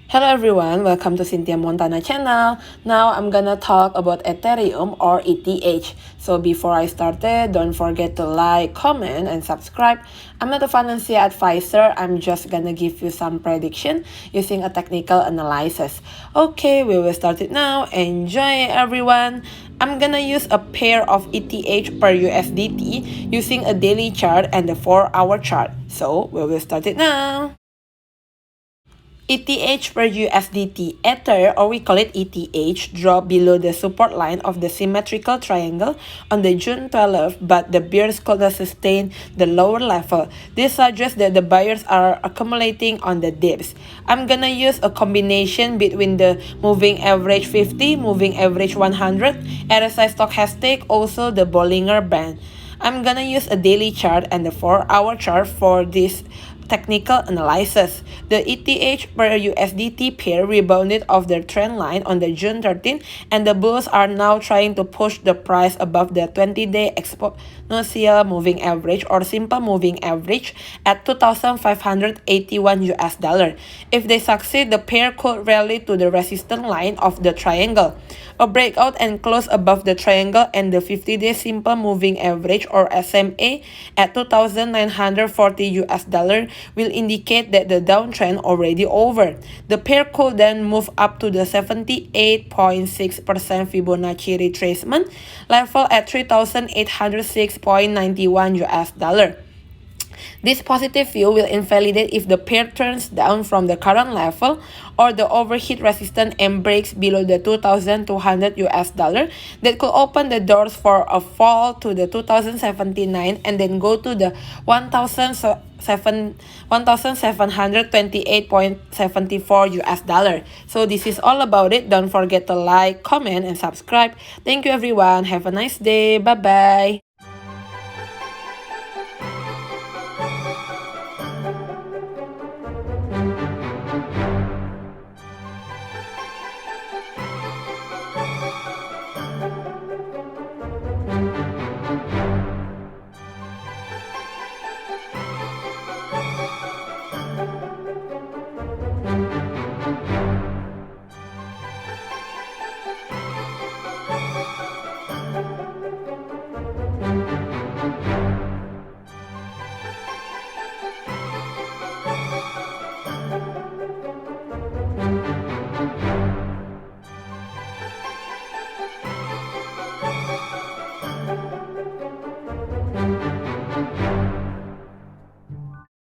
Hello everyone, welcome to Cynthia Montana channel. Now I'm gonna talk about Ethereum or ETH. So before I started, don't forget to like, comment, and subscribe. I'm not a financial advisor, I'm just gonna give you some prediction using a technical analysis. Okay, we will start it now. Enjoy everyone. I'm gonna use a pair of ETH per USDT using a daily chart and a 4-hour chart. So we will start it now. ETH per USDT Ether, or we call it ETH, dropped below the support line of the symmetrical triangle on the June 12th, but the bears could not sustain the lower level. This suggests that the buyers are accumulating on the dips. I'm gonna use a combination between the moving average 50, moving average 100, RSI stochastic, also the Bollinger Band. I'm gonna use a daily chart and the 4-hour chart for this technical analysis. The ETH per USDT pair rebounded off their trend line on the June 13th, and the bulls are now trying to push the price above the 20-day exponential moving average or simple moving average at 2,581 US dollar. If they succeed, the pair could rally to the resistance line of the triangle. A breakout and close above the triangle and the 50-day simple moving average or SMA at 2,940 US dollar will indicate that the downtrend already over. The pair could then move up to the 78.6% Fibonacci retracement level at 3,806.91 US dollar. This positive view will invalidate if the pair turns down from the current level or the overheat resistance and breaks below the 2,200 US dollar. That could open the doors for a fall to the 2,079 and then go to the 1,728.74 US dollar. So this is all about it. Don't forget to like, comment, and subscribe. Thank you everyone. Have a nice day. Bye bye.